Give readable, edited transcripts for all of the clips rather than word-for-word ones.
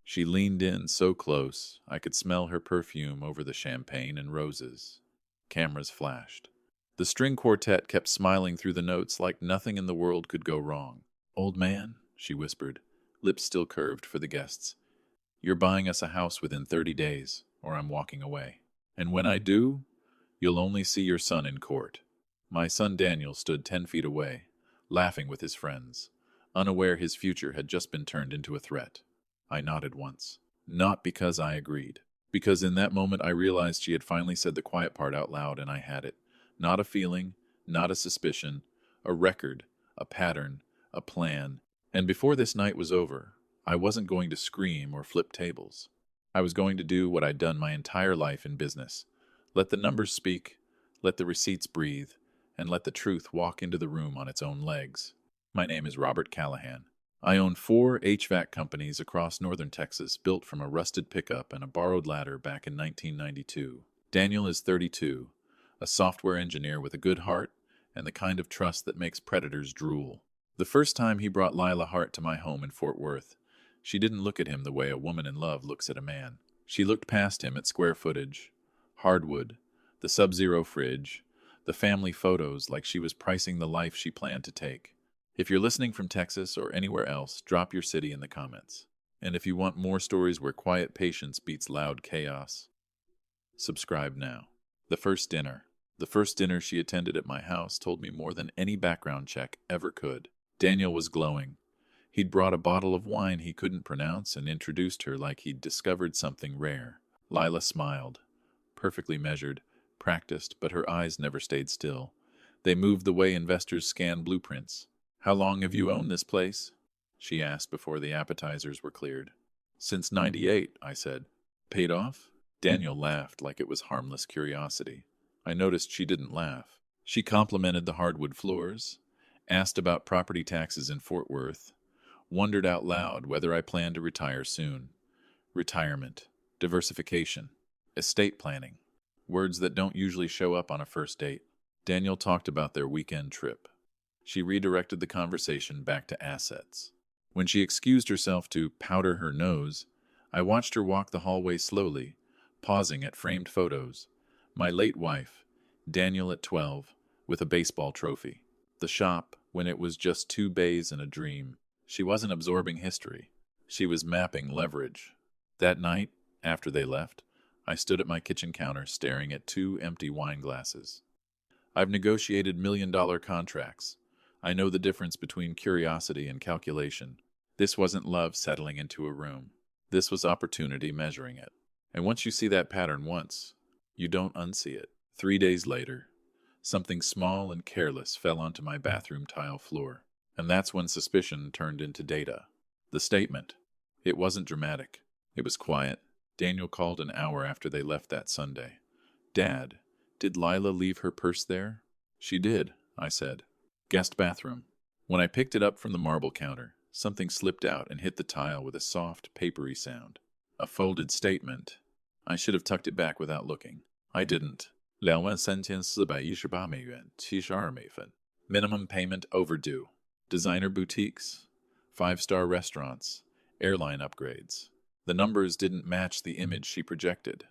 She leaned in so close I could smell her perfume over the champagne and roses. Cameras flashed. The string quartet kept smiling through the notes like nothing in the world could go wrong. "Old man," she whispered, lips still curved for the guests, "you're buying us a house within 30 days, or I'm walking away. And when I do, you'll only see your son in court." My son Daniel stood 10 feet away, laughing with his friends, unaware his future had just been turned into a threat. I nodded once. Not because I agreed. Because in that moment I realized she had finally said the quiet part out loud and I had it. Not a feeling, not a suspicion, a record, a pattern, a plan. And before this night was over, I wasn't going to scream or flip tables. I was going to do what I'd done my entire life in business. Let the numbers speak, let the receipts breathe, and let the truth walk into the room on its own legs. My name is Robert Callahan. I own 4 HVAC companies across northern Texas built from a rusted pickup and a borrowed ladder back in 1992. Daniel is 32, a software engineer with a good heart and the kind of trust that makes predators drool. The first time he brought Lila Hart to my home in Fort Worth, she didn't look at him the way a woman in love looks at a man. She looked past him at square footage, hardwood, the Sub-Zero fridge, the family photos like she was pricing the life she planned to take. If you're listening from Texas or anywhere else, drop your city in the comments. And if you want more stories where quiet patience beats loud chaos, subscribe now. The first dinner. The first dinner she attended at my house told me more than any background check ever could. Daniel was glowing. He'd brought a bottle of wine he couldn't pronounce and introduced her like he'd discovered something rare. Lila smiled. Perfectly measured, practiced, but her eyes never stayed still. They moved the way investors scan blueprints. "How long have you owned this place?" she asked before the appetizers were cleared. "Since '98, I said. "Paid off?" Daniel laughed like it was harmless curiosity. I noticed she didn't laugh. She complimented the hardwood floors, asked about property taxes in Fort Worth, wondered out loud whether I planned to retire soon. Retirement, diversification, estate planning, words that don't usually show up on a first date. Daniel talked about their weekend trip. She redirected the conversation back to assets. When she excused herself to powder her nose, I watched her walk the hallway slowly, pausing at framed photos. My late wife, Daniel at 12, with a baseball trophy. The shop, when it was just 2 bays and a dream. She wasn't absorbing history. She was mapping leverage. That night, after they left, I stood at my kitchen counter staring at 2 empty wine glasses. I've negotiated million-dollar contracts. I know the difference between curiosity and calculation. This wasn't love settling into a room. This was opportunity measuring it. And once you see that pattern once, you don't unsee it. 3 days later, something small and careless fell onto my bathroom tile floor. And that's when suspicion turned into data. The statement. It wasn't dramatic. It was quiet. Daniel called an hour after they left that Sunday. "Dad, did Lila leave her purse there?" "She did," I said. "Guest bathroom." When I picked it up from the marble counter, something slipped out and hit the tile with a soft, papery sound. A folded statement. I should have tucked it back without looking. I didn't. 2,3418美元，72美分. Minimum payment overdue. Designer boutiques, 5-star restaurants, airline upgrades. The numbers didn't match the image she projected.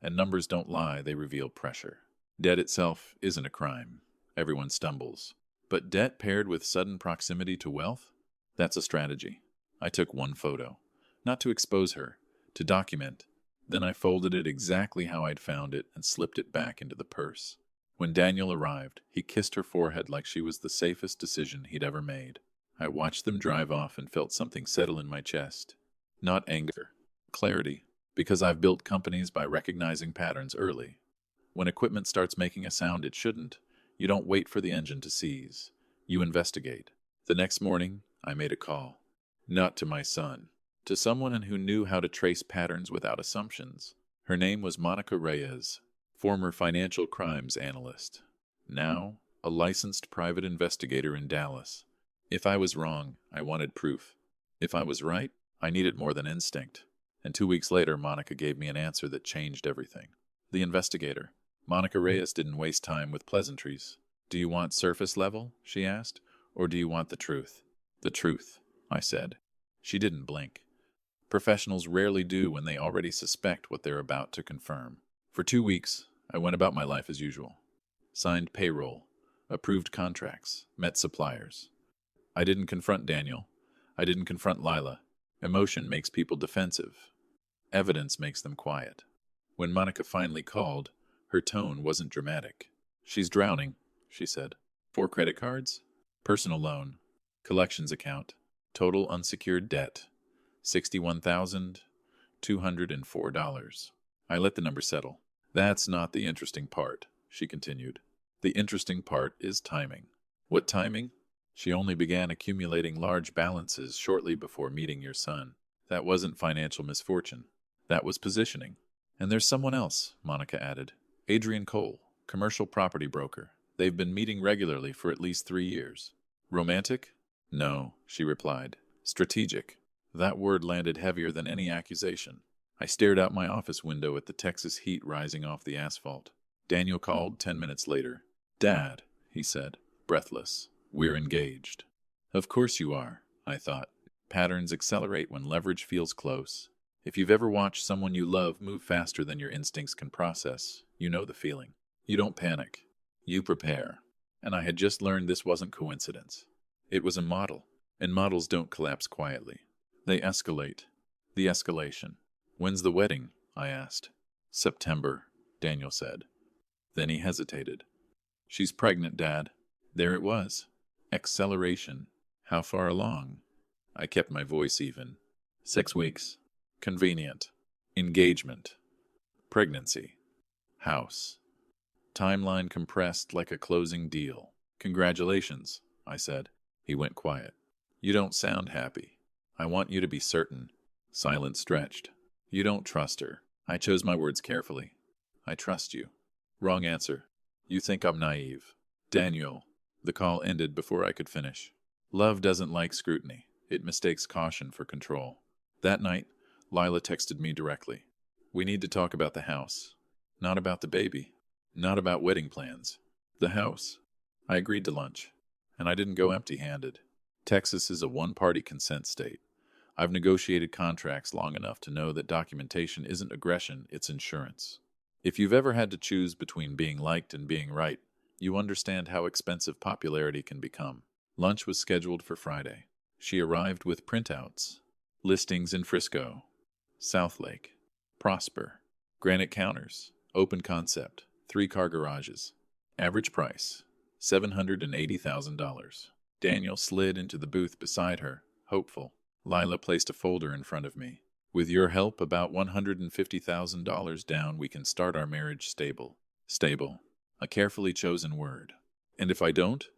And numbers don't lie, they reveal pressure. Debt itself isn't a crime. Everyone stumbles. But debt paired with sudden proximity to wealth? That's a strategy. I took one photo. Not to expose her, to document. Then I folded it exactly how I'd found it and slipped it back into the purse. When Daniel arrived, he kissed her forehead like she was the safest decision he'd ever made. I watched them drive off and felt something settle in my chest. Not anger. Clarity. Because I've built companies by recognizing patterns early. When equipment starts making a sound it shouldn't, you don't wait for the engine to seize. You investigate. The next morning, I made a call. Not to my son. To someone who knew how to trace patterns without assumptions. Her name was Monica Reyes, former financial crimes analyst. Now, a licensed private investigator in Dallas. If I was wrong, I wanted proof. If I was right, I needed more than instinct. And 2 weeks later, Monica gave me an answer that changed everything. The investigator. Monica Reyes didn't waste time with pleasantries. "Do you want surface level?" she asked. "Or do you want the truth?" "The truth," I said. She didn't blink. Professionals rarely do when they already suspect what they're about to confirm. For 2 weeks, I went about my life as usual. Signed payroll, approved contracts, met suppliers. I didn't confront Daniel. I didn't confront Lila. Emotion makes people defensive. Evidence makes them quiet. When Monica finally called, her tone wasn't dramatic. "She's drowning," she said. "4 credit cards? Personal loan. Collections account. Total unsecured debt. $61,204. I let the number settle. "That's not the interesting part," she continued. "The interesting part is timing." "What timing?" "She only began accumulating large balances shortly before meeting your son. That wasn't financial misfortune. That was positioning." "And there's someone else," Monica added. "Adrian Cole, commercial property broker. They've been meeting regularly for at least 3 years. Romantic?" "No," she replied. "Strategic." That word landed heavier than any accusation. I stared out my office window at the Texas heat rising off the asphalt. Daniel called 10 minutes later. "Dad," he said, breathless, "we're engaged." Of course you are, I thought. Patterns accelerate when leverage feels close. If you've ever watched someone you love move faster than your instincts can process, you know the feeling. You don't panic. You prepare. And I had just learned this wasn't coincidence. It was a model, and models don't collapse quietly. They escalate. The escalation. "When's the wedding?" I asked. "September," Daniel said. Then he hesitated. "She's pregnant, Dad." There it was. Acceleration. "How far along?" I kept my voice even. 6 weeks. Convenient. Engagement. Pregnancy. House. Timeline compressed like a closing deal. "Congratulations," I said. He went quiet. "You don't sound happy." "I want you to be certain." Silence stretched. "You don't trust her." I chose my words carefully. "I trust you." Wrong answer. "You think I'm naive." "Daniel." The call ended before I could finish. Love doesn't like scrutiny. It mistakes caution for control. That night, Lila texted me directly. "We need to talk about the house. Not about the baby. Not about wedding plans. The house." I agreed to lunch. And I didn't go empty-handed. Texas is a one-party consent state. I've negotiated contracts long enough to know that documentation isn't aggression, it's insurance. If you've ever had to choose between being liked and being right, you understand how expensive popularity can become. Lunch was scheduled for Friday. She arrived with printouts. Listings in Frisco, Southlake, Prosper, granite counters, open concept, 3-car garages. Average price, $780,000. Daniel slid into the booth beside her, hopeful. Lila placed a folder in front of me. "With your help, about $150,000 down, we can start our marriage stable." Stable. A carefully chosen word. "And if I don't?"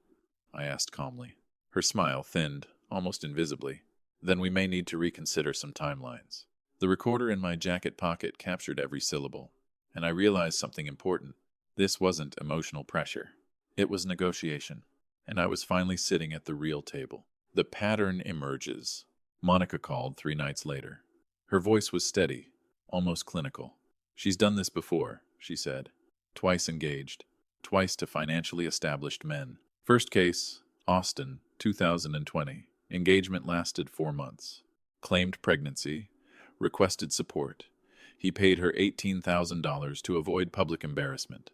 I asked calmly. Her smile thinned, almost invisibly. "Then we may need to reconsider some timelines." The recorder in my jacket pocket captured every syllable, and I realized something important. This wasn't emotional pressure. It was negotiation, and I was finally sitting at the real table. The pattern emerges. Monica called 3 nights later. Her voice was steady, almost clinical. "She's done this before," she said. "Twice engaged. Twice to financially established men. First case, Austin, 2020. Engagement lasted 4 months. Claimed pregnancy. Requested support. He paid her $18,000 to avoid public embarrassment.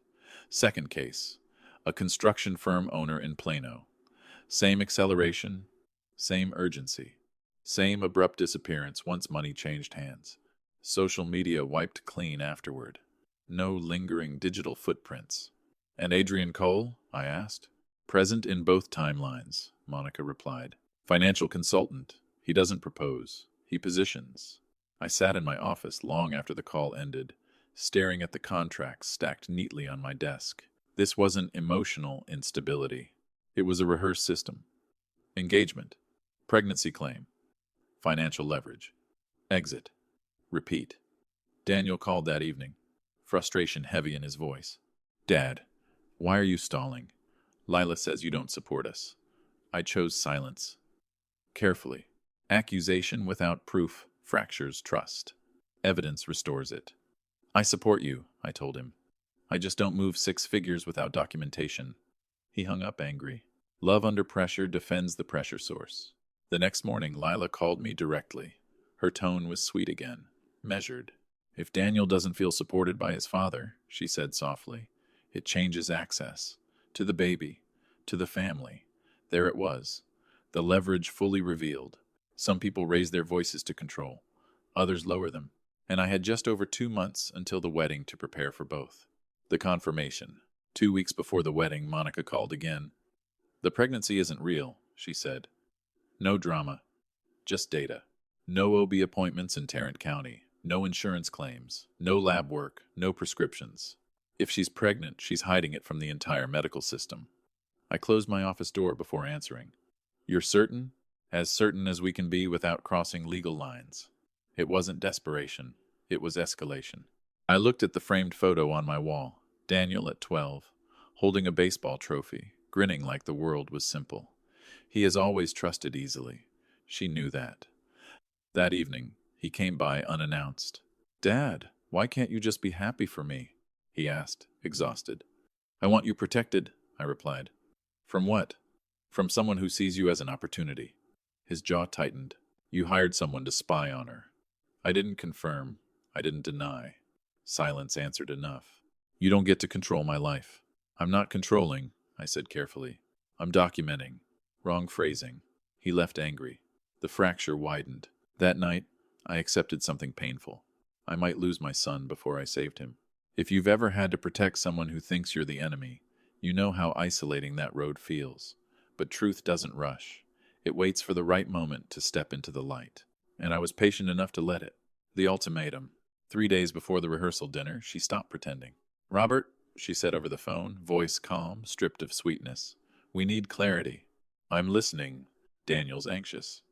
Second case, a construction firm owner in Plano. Same acceleration, same urgency. Same abrupt disappearance once money changed hands. Social media wiped clean afterward. No lingering digital footprints. "And Adrian Cole?" I asked. "Present in both timelines," Monica replied. "Financial consultant. He doesn't propose. He positions." I sat in my office long after the call ended, staring at the contracts stacked neatly on my desk. This wasn't emotional instability. It was a rehearsed system. Engagement. Pregnancy claim. Financial leverage. Exit. Repeat. Daniel called that evening, frustration heavy in his voice. "Dad, why are you stalling? Lila says you don't support us." I chose silence. Carefully. Accusation without proof fractures trust. Evidence restores it. "I support you," I told him. "I just don't move 6 figures without documentation." He hung up angry. Love under pressure defends the pressure source. The next morning, Lila called me directly. Her tone was sweet again, measured. "If Daniel doesn't feel supported by his father," she said softly, "it changes access. To the baby. To the family." There it was. The leverage fully revealed. Some people raise their voices to control. Others lower them. And I had just over 2 months until the wedding to prepare for both. The confirmation. 2 weeks before the wedding, Monica called again. "The pregnancy isn't real," she said. "No drama. Just data. No OB appointments in Tarrant County. No insurance claims. No lab work. No prescriptions. If she's pregnant, she's hiding it from the entire medical system." I closed my office door before answering. "You're certain?" "As certain as we can be without crossing legal lines." It wasn't desperation. It was escalation. I looked at the framed photo on my wall. Daniel at 12, holding a baseball trophy, grinning like the world was simple. He has always trusted easily. She knew that. That evening, he came by unannounced. "Dad, why can't you just be happy for me?" he asked, exhausted. "I want you protected," I replied. "From what?" "From someone who sees you as an opportunity." His jaw tightened. "You hired someone to spy on her." I didn't confirm. I didn't deny. Silence answered enough. "You don't get to control my life." "I'm not controlling," I said carefully. "I'm documenting." Wrong phrasing. He left angry. The fracture widened. That night, I accepted something painful. I might lose my son before I saved him. If you've ever had to protect someone who thinks you're the enemy, you know how isolating that road feels. But truth doesn't rush. It waits for the right moment to step into the light. And I was patient enough to let it. The ultimatum. 3 days before the rehearsal dinner, she stopped pretending. "Robert," she said over the phone, voice calm, stripped of sweetness, "we need clarity." "I'm listening." Daniel's anxious.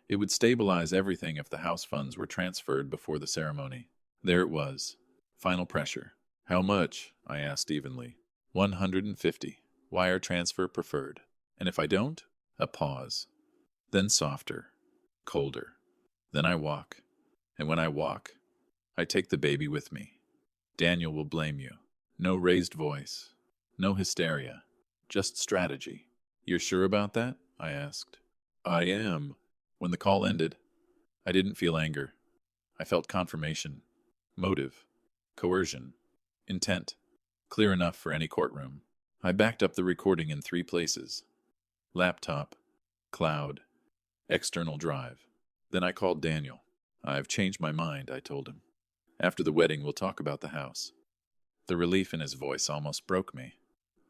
It would stabilize everything if the house funds were transferred before the ceremony. There it was. Final pressure. "How much?" I asked evenly. 150. Wire transfer preferred. "And if I don't?" A pause. Then softer. Colder. "Then I walk. And when I walk, I take the baby with me. Daniel will blame you." No raised voice. No hysteria. Just strategy. "You're sure about that?" I asked. "I am." When the call ended, I didn't feel anger. I felt confirmation. Motive. Coercion. Intent. Clear enough for any courtroom. I backed up the recording in 3 places. Laptop. Cloud. External drive. Then I called Daniel. "I've changed my mind," I told him. "After the wedding, we'll talk about the house." The relief in his voice almost broke me.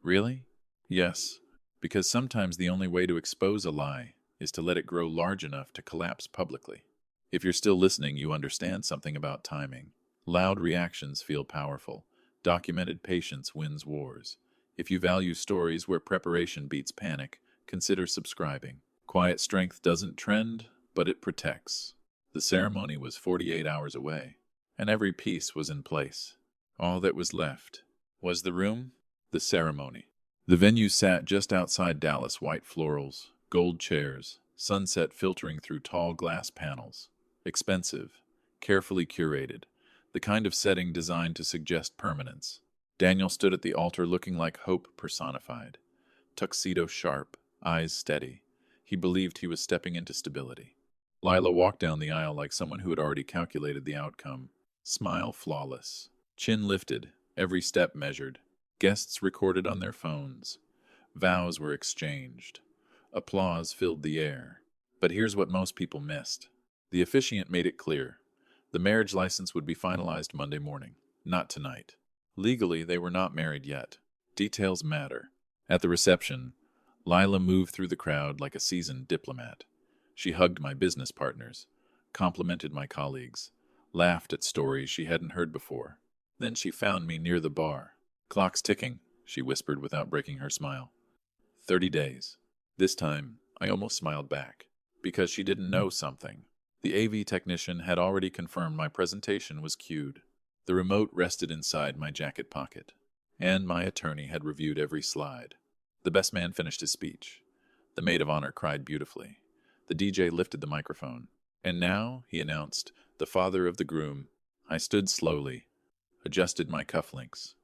"Really?" "Yes, because sometimes the only way to expose a lie is to let it grow large enough to collapse publicly. If you're still listening, you understand something about timing. Loud reactions feel powerful. Documented patience wins wars. If you value stories where preparation beats panic, consider subscribing. Quiet strength doesn't trend, but it protects. The ceremony was 48 hours away, and every piece was in place. All that was left was the room, the ceremony. The venue sat just outside Dallas, white florals, gold chairs, sunset filtering through tall glass panels. Expensive, carefully curated, the kind of setting designed to suggest permanence. Daniel stood at the altar looking like hope personified. Tuxedo sharp, eyes steady. He believed he was stepping into stability. Lila walked down the aisle like someone who had already calculated the outcome. Smile flawless. Chin lifted, every step measured. Guests recorded on their phones. Vows were exchanged. Applause filled the air. But here's what most people missed. The officiant made it clear. The marriage license would be finalized Monday morning, not tonight. Legally, they were not married yet. Details matter. At the reception, Lila moved through the crowd like a seasoned diplomat. She hugged my business partners, complimented my colleagues, laughed at stories she hadn't heard before. Then she found me near the bar. "Clock's ticking," she whispered without breaking her smile. 30 days. This time, I almost smiled back, because she didn't know something. The AV technician had already confirmed my presentation was cued. The remote rested inside my jacket pocket, and my attorney had reviewed every slide. The best man finished his speech. The maid of honor cried beautifully. The DJ lifted the microphone. "And now," he announced, "the father of the groom." I stood slowly, adjusted my cufflinks,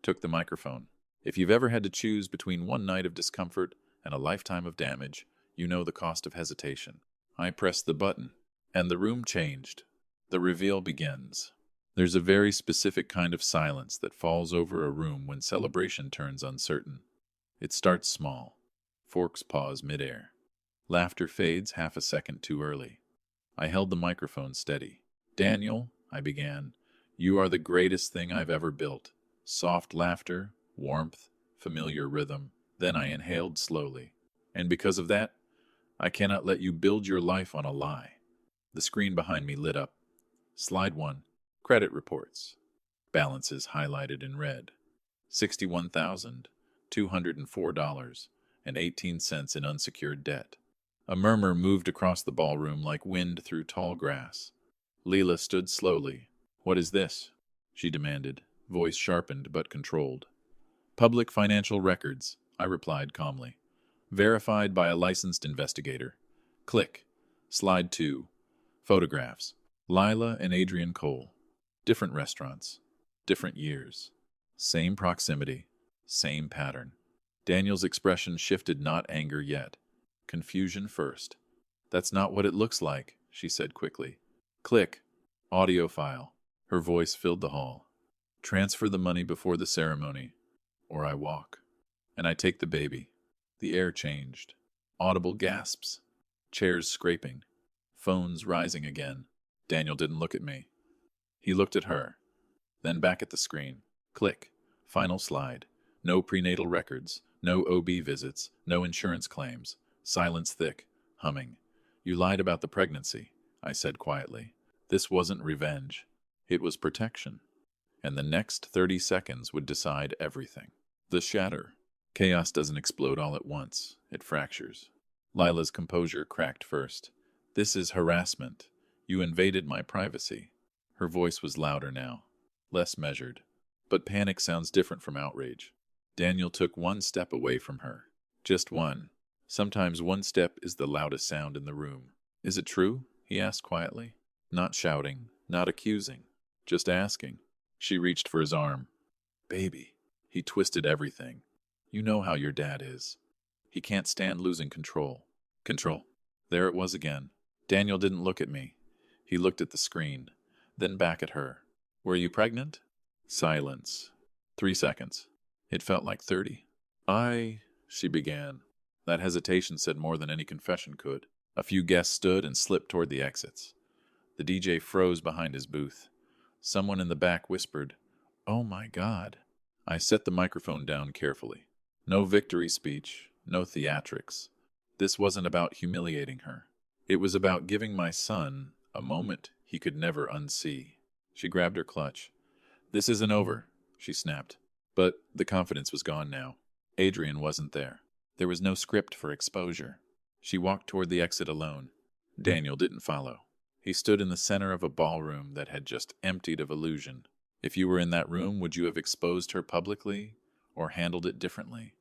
took the microphone. If you've ever had to choose between one night of discomfort and a lifetime of damage, you know the cost of hesitation. I pressed the button. And the room changed. The reveal begins. There's a very specific kind of silence that falls over a room when celebration turns uncertain. It starts small. Forks pause midair. Laughter fades half a second too early. I held the microphone steady. "Daniel," I began, "you are the greatest thing I've ever built." Soft laughter, warmth, familiar rhythm. Then I inhaled slowly. "And because of that, I cannot let you build your life on a lie." The screen behind me lit up. Slide 1. Credit reports. Balances highlighted in red. $61,204.18 in unsecured debt. A murmur moved across the ballroom like wind through tall grass. Leela stood slowly. "What is this?" she demanded, voice sharpened but controlled. "Public financial records," I replied calmly. "Verified by a licensed investigator." Click. Slide 2. Photographs. Lila and Adrian Cole. Different restaurants. Different years. Same proximity. Same pattern. Daniel's expression shifted, not anger yet. Confusion first. "That's not what it looks like," she said quickly. Click. Audio file. Her voice filled the hall. "Transfer the money before the ceremony, or I walk. And I take the baby." The air changed. Audible gasps. Chairs scraping. Phones rising again. Daniel didn't look at me. He looked at her. Then back at the screen. Click. Final slide. No prenatal records. No OB visits. No insurance claims. Silence thick. Humming. "You lied about the pregnancy," I said quietly. This wasn't revenge. It was protection. And the next 30 seconds would decide everything. The shatter. Chaos doesn't explode all at once. It fractures. Lila's composure cracked first. "This is harassment. You invaded my privacy." Her voice was louder now, less measured. But panic sounds different from outrage. Daniel took one step away from her. Just one. Sometimes one step is the loudest sound in the room. "Is it true?" he asked quietly. Not shouting, not accusing, just asking. She reached for his arm. "Baby." He twisted everything. "You know how your dad is. He can't stand losing control." Control. There it was again. Daniel didn't look at me. He looked at the screen, then back at her. "Were you pregnant?" Silence. 3 seconds. It felt like 30. She began. That hesitation said more than any confession could. A few guests stood and slipped toward the exits. The DJ froze behind his booth. Someone in the back whispered, "Oh my God." I set the microphone down carefully. No victory speech, no theatrics. This wasn't about humiliating her. It was about giving my son a moment he could never unsee. She grabbed her clutch. "This isn't over," she snapped. But the confidence was gone now. Adrian wasn't there. There was no script for exposure. She walked toward the exit alone. Daniel didn't follow. He stood in the center of a ballroom that had just emptied of illusion. If you were in that room, would you have exposed her publicly or handled it differently?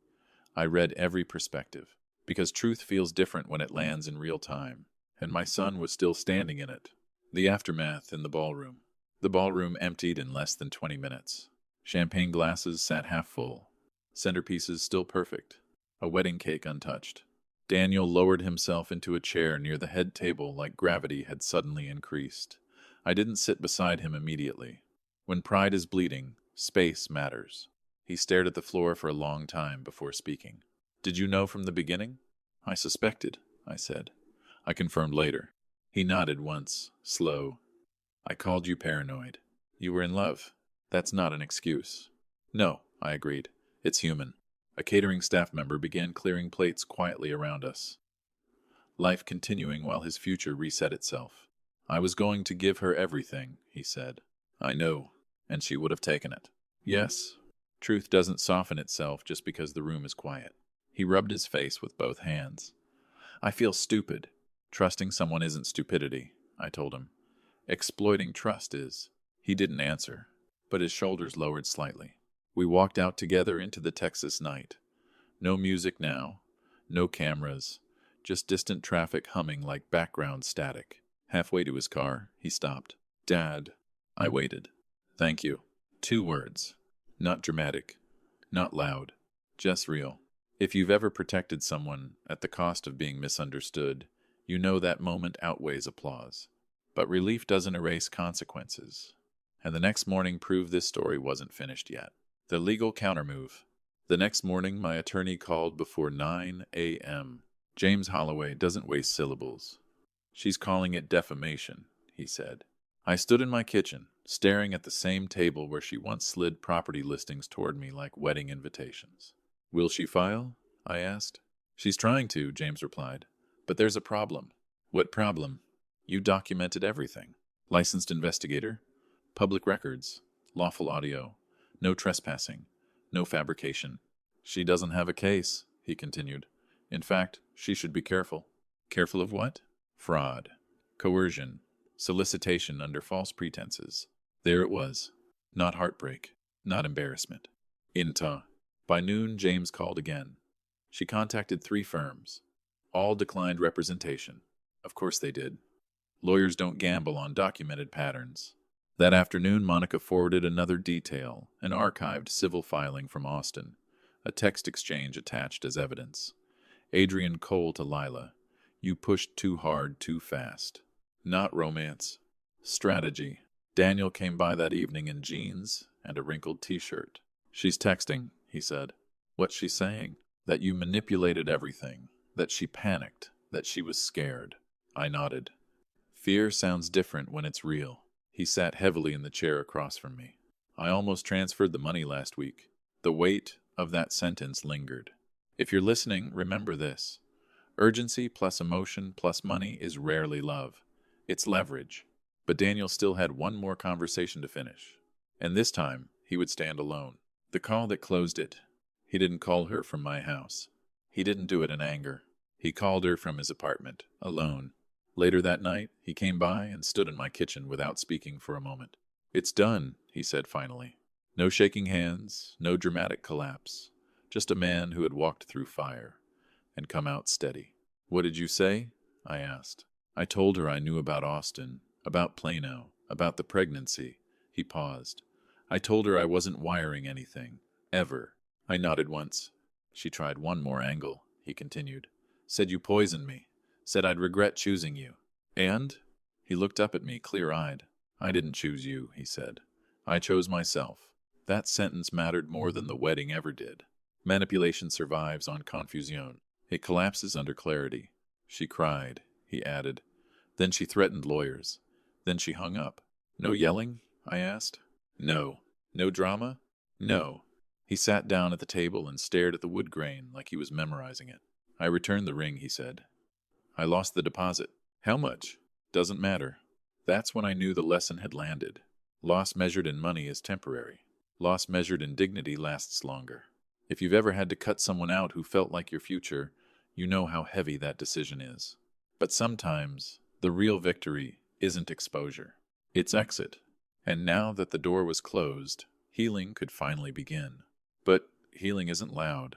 I read every perspective, because truth feels different when it lands in real time, and my son was still standing in it. The aftermath in the ballroom. The ballroom emptied in less than 20 minutes. Champagne glasses sat half full. Centerpieces still perfect. A wedding cake untouched. Daniel lowered himself into a chair near the head table like gravity had suddenly increased. I didn't sit beside him immediately. When pride is bleeding, space matters. He stared at the floor for a long time before speaking. "Did you know from the beginning?" "I suspected," I said. I confirmed later. He nodded once, slow. "I called you paranoid. You were in love. That's not an excuse." "No," I agreed. "It's human." A catering staff member began clearing plates quietly around us. Life continuing while his future reset itself. "I was going to give her everything," he said. "I know, and she would have taken it." "Yes. Truth doesn't soften itself just because the room is quiet." He rubbed his face with both hands. "I feel stupid. Trusting someone isn't stupidity," I told him. "Exploiting trust is." He didn't answer, but his shoulders lowered slightly. We walked out together into the Texas night. No music now, no cameras, just distant traffic humming like background static. Halfway to his car, he stopped. "Dad." I waited. "Thank you." 2 words. Not dramatic, not loud, just real. If you've ever protected someone at the cost of being misunderstood, you know that moment outweighs applause. But relief doesn't erase consequences. And the next morning proved this story wasn't finished yet. The legal countermove. The next morning, my attorney called before 9 a.m. James Holloway doesn't waste syllables. She's calling it defamation, he said. I stood in my kitchen, staring at the same table where she once slid property listings toward me like wedding invitations. Will she file? I asked. She's trying to, James replied. But there's a problem. What problem? You documented everything. Licensed investigator, public records, lawful audio, no trespassing, no fabrication. She doesn't have a case, he continued. In fact, she should be careful. Careful of what? Fraud, coercion, solicitation under false pretenses. There it was. Not heartbreak, not embarrassment. Inta. By noon, James called again. She contacted 3 firms. All declined representation. Of course they did. Lawyers don't gamble on documented patterns. That afternoon, Monica forwarded another detail, an archived civil filing from Austin, a text exchange attached as evidence. Adrian Cole to Lila. You pushed too hard, too fast. Not romance. Strategy. Daniel came by that evening in jeans and a wrinkled t-shirt. She's texting, he said. What's she saying? That you manipulated everything, that she panicked, that she was scared. I nodded. Fear sounds different when it's real. He sat heavily in the chair across from me. I almost transferred the money last week. The weight of that sentence lingered. If you're listening, remember this. Urgency plus emotion plus money is rarely love. It's leverage. But Daniel still had one more conversation to finish. And this time, he would stand alone. The call that closed it. He didn't call her from my house. He didn't do it in anger. He called her from his apartment, alone. Later that night, he came by and stood in my kitchen without speaking for a moment. It's done, he said finally. No shaking hands, no dramatic collapse. Just a man who had walked through fire and come out steady. What did you say? I asked. I told her I knew about Austin, about Plano, about the pregnancy. He paused. I told her I wasn't wiring anything. Ever. I nodded once. She tried one more angle, he continued. Said you poisoned me. Said I'd regret choosing you. And? He looked up at me, clear-eyed. I didn't choose you, he said. I chose myself. That sentence mattered more than the wedding ever did. Manipulation survives on confusion. It collapses under clarity. She cried, he added. Then she threatened lawyers. Then she hung up. No yelling? I asked. No. No drama? No. He sat down at the table and stared at the wood grain like he was memorizing it. I returned the ring, he said. I lost the deposit. How much? Doesn't matter. That's when I knew the lesson had landed. Loss measured in money is temporary. Loss measured in dignity lasts longer. If you've ever had to cut someone out who felt like your future, you know how heavy that decision is. But sometimes, the real victory isn't exposure. It's exit. And now that the door was closed, healing could finally begin. But healing isn't loud.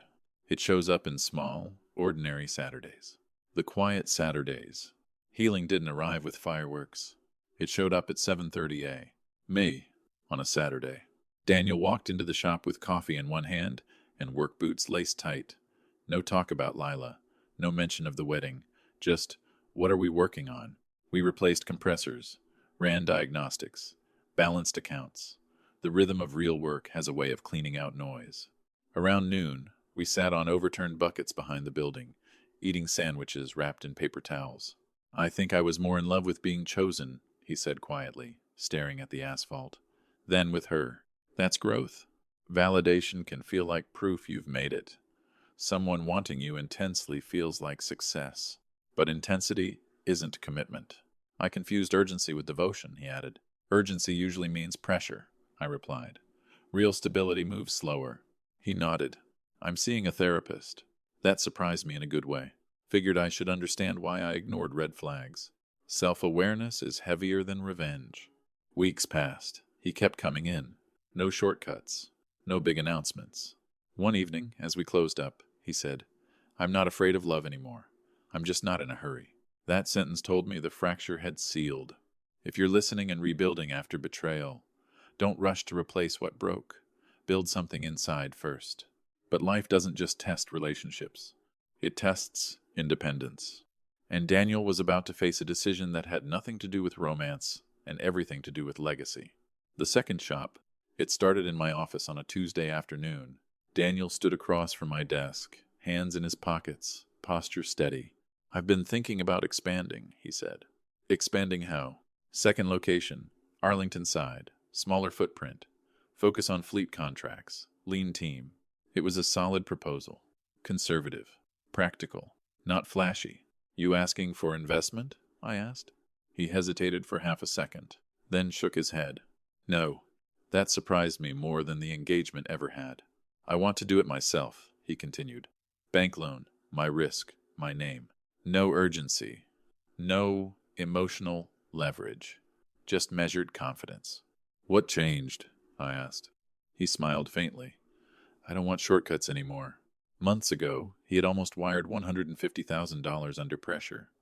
It shows up in small, ordinary Saturdays. The quiet Saturdays. Healing didn't arrive with fireworks. It showed up at 7:30 a.m. on a Saturday. Daniel walked into the shop with coffee in one hand and work boots laced tight. No talk about Lila. No mention of the wedding. Just, what are we working on? We replaced compressors, ran diagnostics, balanced accounts. The rhythm of real work has a way of cleaning out noise. Around noon, we sat on overturned buckets behind the building, eating sandwiches wrapped in paper towels. I think I was more in love with being chosen, he said quietly, staring at the asphalt, than with her. That's growth. Validation can feel like proof you've made it. Someone wanting you intensely feels like success. But intensity isn't commitment. I confused urgency with devotion, he added. Urgency usually means pressure, I replied. Real stability moves slower. He nodded. I'm seeing a therapist. That surprised me in a good way. Figured I should understand why I ignored red flags. Self-awareness is heavier than revenge. Weeks passed. He kept coming in. No shortcuts. No big announcements. One evening, as we closed up, he said, I'm not afraid of love anymore. I'm just not in a hurry. That sentence told me the fracture had sealed. If you're listening and rebuilding after betrayal, don't rush to replace what broke. Build something inside first. But life doesn't just test relationships. It tests independence. And Daniel was about to face a decision that had nothing to do with romance and everything to do with legacy. The second shop, it started in my office on a Tuesday afternoon. Daniel stood across from my desk, hands in his pockets, posture steady. "I've been thinking about expanding," he said. "Expanding how?" "Second location, Arlington side, smaller footprint, focus on fleet contracts, lean team." It was a solid proposal. Conservative, practical, not flashy. "You asking for investment?" I asked. He hesitated for half a second, then shook his head. "No." That surprised me more than the engagement ever had. "I want to do it myself," he continued. "Bank loan, my risk, my name. No urgency. No emotional leverage. Just measured confidence." "What changed?" I asked. He smiled faintly. "I don't want shortcuts anymore." Months ago, he had almost wired $150,000 under pressure.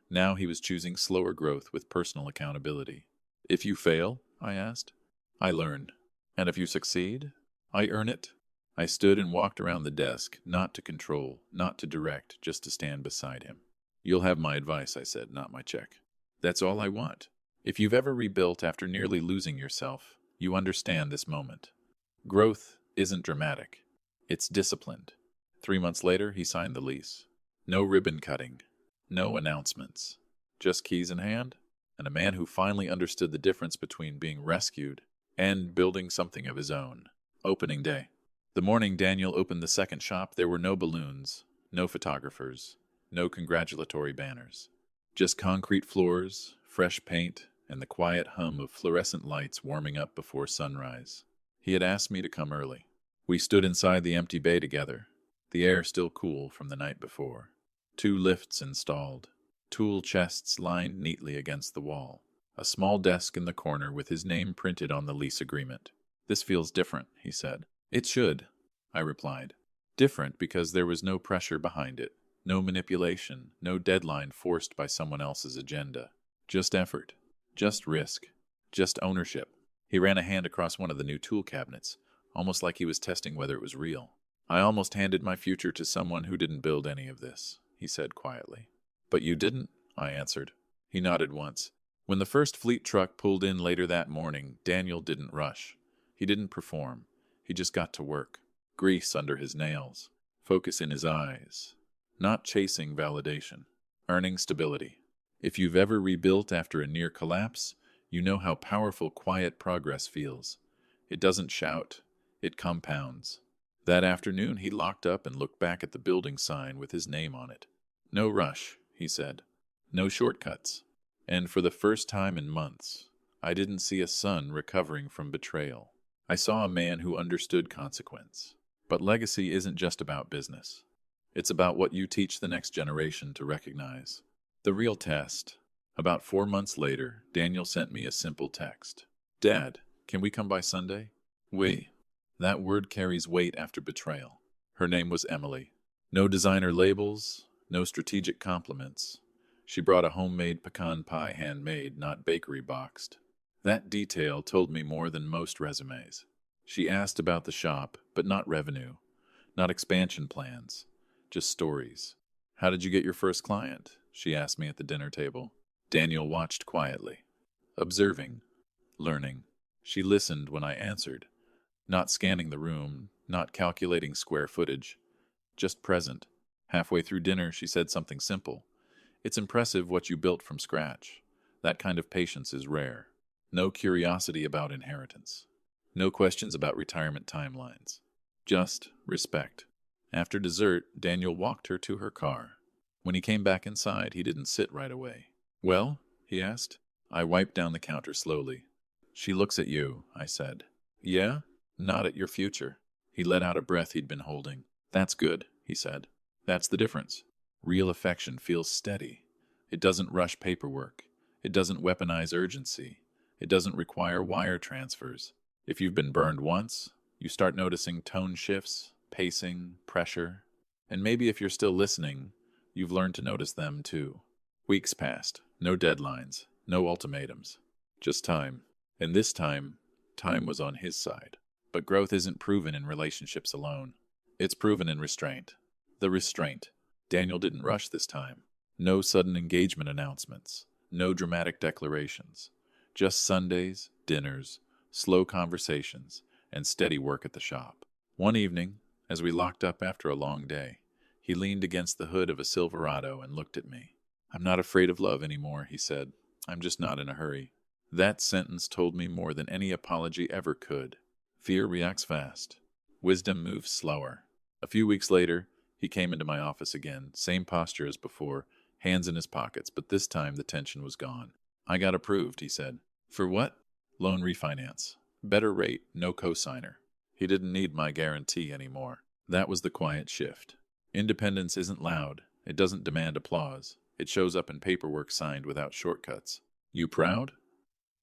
Now he was choosing slower growth with personal accountability. "If you fail?" I asked. "I learn. And if you succeed?" "I earn it." I stood and walked around the desk, not to control, not to direct, just to stand beside him. "You'll have my advice," I said, "not my check. That's all I want. If you've ever rebuilt after nearly losing yourself, you understand this moment. Growth isn't dramatic. It's disciplined." 3 months later, he signed the lease. No ribbon cutting. No announcements. Just keys in hand, and a man who finally understood the difference between being rescued and building something of his own. Opening day. The morning Daniel opened the second shop, there were no balloons, no photographers, no congratulatory banners. Just concrete floors, fresh paint, and the quiet hum of fluorescent lights warming up before sunrise. He had asked me to come early. We stood inside the empty bay together, the air still cool from the night before. 2 lifts installed, tool chests lined neatly against the wall, a small desk in the corner with his name printed on the lease agreement. "This feels different," he said. "It should," I replied. Different because there was no pressure behind it, no manipulation, no deadline forced by someone else's agenda. Just effort, just risk, just ownership. He ran a hand across one of the new tool cabinets, almost like he was testing whether it was real. "I almost handed my future to someone who didn't build any of this," he said quietly. "But you didn't," I answered. He nodded once. When the first fleet truck pulled in later that morning, Daniel didn't rush. He didn't perform. He just got to work. Grease under his nails. Focus in his eyes. Not chasing validation. Earning stability. If you've ever rebuilt after a near collapse, you know how powerful quiet progress feels. It doesn't shout. It compounds. That afternoon, he locked up and looked back at the building sign with his name on it. "No rush," he said. "No shortcuts." And for the first time in months, I didn't see a son recovering from betrayal. I saw a man who understood consequence. But legacy isn't just about business. It's about what you teach the next generation to recognize. The real test. About 4 months later, Daniel sent me a simple text. "Dad, can we come by Sunday?" "We." That word carries weight after betrayal. Her name was Emily. No designer labels, no strategic compliments. She brought a homemade pecan pie, handmade, not bakery boxed. That detail told me more than most resumes. She asked about the shop, but not revenue, not expansion plans, just stories. "How did you get your first client?" she asked me at the dinner table. Daniel watched quietly, observing, learning. She listened when I answered, not scanning the room, not calculating square footage, just present. Halfway through dinner, she said something simple. "It's impressive what you built from scratch. That kind of patience is rare. No curiosity about inheritance. No questions about retirement timelines. Just respect." After dessert, Daniel walked her to her car. When he came back inside, he didn't sit right away. "Well?" he asked. I wiped down the counter slowly. "She looks at you," I said. "Yeah? Not at your future." He let out a breath he'd been holding. "That's good," he said. "That's the difference. Real affection feels steady. It doesn't rush paperwork. It doesn't weaponize urgency. It doesn't require wire transfers. If you've been burned once, you start noticing tone shifts, pacing, pressure. And maybe if you're still listening, you've learned to notice them too. Weeks passed. No deadlines. No ultimatums. Just time. And this time was on his side. But growth isn't proven in relationships alone. It's proven in restraint. The restraint. Daniel didn't rush this time. No sudden engagement announcements, no dramatic declarations. Just Sundays, dinners, slow conversations, and steady work at the shop. One evening, as we locked up after a long day, he leaned against the hood of a Silverado and looked at me. "I'm not afraid of love anymore," he said. "I'm just not in a hurry." That sentence told me more than any apology ever could. Fear reacts fast. Wisdom moves slower. A few weeks later, he came into my office again, same posture as before, hands in his pockets, but this time the tension was gone. "I got approved," he said. "For what?" "Loan refinance. Better rate, no cosigner." He didn't need my guarantee anymore. That was the quiet shift. Independence isn't loud. It doesn't demand applause. It shows up in paperwork signed without shortcuts. "You proud?"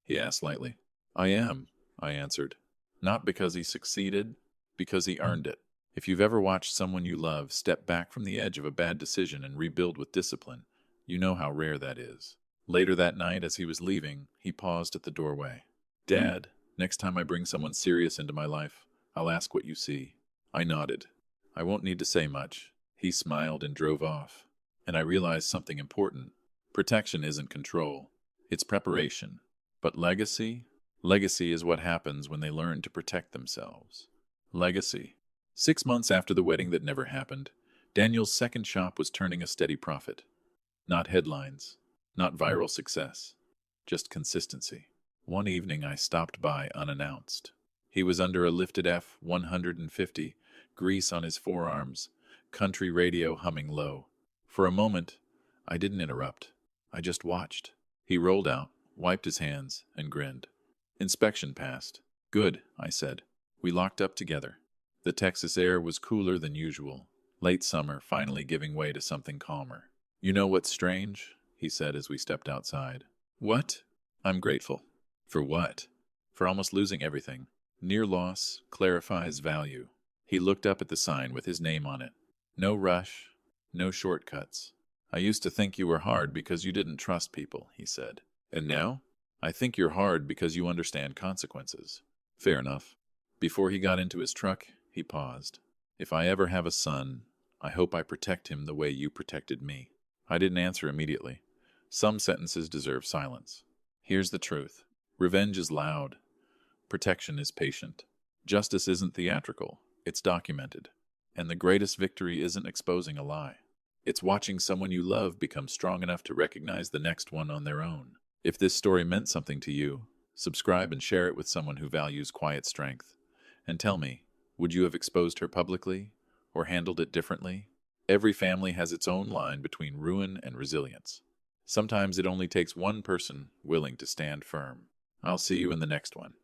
he asked lightly. "I am," I answered. Not because he succeeded, because he earned it. If you've ever watched someone you love step back from the edge of a bad decision and rebuild with discipline, you know how rare that is. Later that night, as he was leaving, he paused at the doorway. "Dad, next time I bring someone serious into my life, I'll ask what you see." I nodded. "I won't need to say much." He smiled and drove off. And I realized something important. Protection isn't control. It's preparation. But legacy? Legacy is what happens when they learn to protect themselves. Legacy. 6 months after the wedding that never happened, Daniel's second shop was turning a steady profit. Not headlines. Not viral success. Just consistency. One evening I stopped by unannounced. He was under a lifted F-150, grease on his forearms, country radio humming low. For a moment, I didn't interrupt. I just watched. He rolled out, wiped his hands, and grinned. Inspection passed. "Good," I said. We locked up together. The Texas air was cooler than usual. Late summer finally giving way to something calmer. "You know what's strange?" he said as we stepped outside. "What?" "I'm grateful." "For what?" "For almost losing everything. Near loss clarifies value." He looked up at the sign with his name on it. "No rush, no shortcuts." "I used to think you were hard because you didn't trust people," he said. "And now?" "I think you're hard because you understand consequences." "Fair enough." Before he got into his truck, he paused. "If I ever have a son, I hope I protect him the way you protected me." I didn't answer immediately. Some sentences deserve silence. Here's the truth. Revenge is loud. Protection is patient. Justice isn't theatrical. It's documented. And the greatest victory isn't exposing a lie. It's watching someone you love become strong enough to recognize the next one on their own. If this story meant something to you, subscribe and share it with someone who values quiet strength. And tell me, would you have exposed her publicly or handled it differently? Every family has its own line between ruin and resilience. Sometimes it only takes one person willing to stand firm. I'll see you in the next one.